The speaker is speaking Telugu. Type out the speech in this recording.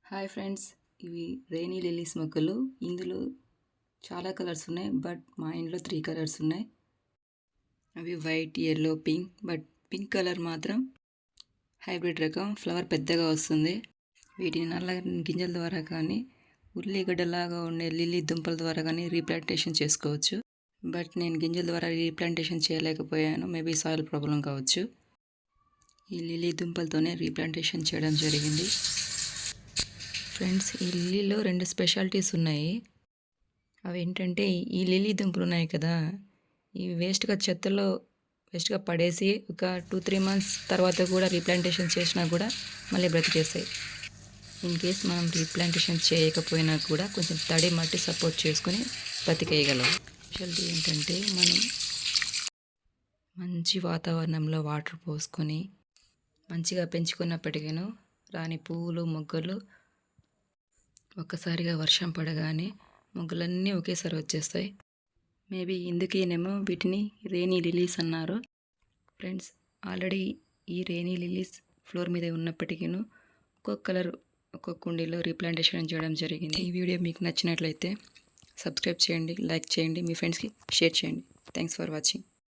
హాయ్ ఫ్రెండ్స్, ఇవి రెయినీ లిల్లీస్ మొక్కలు. ఇందులో చాలా కలర్స్ ఉన్నాయి, బట్ మా ఇంట్లో 3 కలర్స్ ఉన్నాయి. అవి white, yellow, pink. But pink colour మాత్రం హైబ్రిడ్ రకం. ఫ్లవర్ పెద్దగా వస్తుంది. వీటిని నల్ల గింజల ద్వారా కానీ ఉల్లిగడ్డలాగా ఉండే లిల్లీ దుంపల ద్వారా కానీ రీప్లాంటేషన్ చేసుకోవచ్చు. బట్ నేను గింజల ద్వారా రీప్లాంటేషన్ చేయలేకపోయాను. మేబీ సాయిల్ ప్రాబ్లం కావచ్చు. ఈ లిల్లీ దుంపలతోనే రీప్లాంటేషన్ చేయడం జరిగింది. ఫ్రెండ్స్, ఈ లిల్లీలో 2 స్పెషాలిటీస్ ఉన్నాయి. అవి ఏంటంటే, ఈ లిల్లీ దుంపలు ఉన్నాయి కదా, ఇవి వేస్ట్గా పడేసి ఒక 2-3 మంత్స్ తర్వాత కూడా రీప్లాంటేషన్ చేసినా కూడా మళ్ళీ బ్రతికేస్తాయి. ఇన్ కేస్ మనం రీప్లాంటేషన్ చేయకపోయినా కూడా కొంచెం తడి మట్టి సపోర్ట్ చేసుకొని బ్రతికేయగలం. స్పెషాలిటీ ఏంటంటే, మనం మంచి వాతావరణంలో వాటర్ పోసుకొని మంచిగా పెంచుకున్నప్పటికీను రాని పువ్వులు, మొగ్గలు ఒక్కసారిగా వర్షం పడగానే మొగ్గలన్నీ ఒకేసారి వచ్చేస్తాయి. మేబీ ఇందుకేనేమో వీటిని రెయినీ లిల్లీస్ అన్నారు. ఫ్రెండ్స్, ఆల్రెడీ ఈ రెయినీ లిల్లీస్ ఫ్లోర్ మీద ఉన్నప్పటికీను ఒక్కొక్క కలర్ ఒక్కొక్క కుండీలో రీప్లాంటేషన్ చేయడం జరిగింది. ఈ వీడియో మీకు నచ్చినట్లయితే సబ్స్క్రైబ్ చేయండి, లైక్ చేయండి, మీ ఫ్రెండ్స్కి షేర్ చేయండి. Thanks for watching.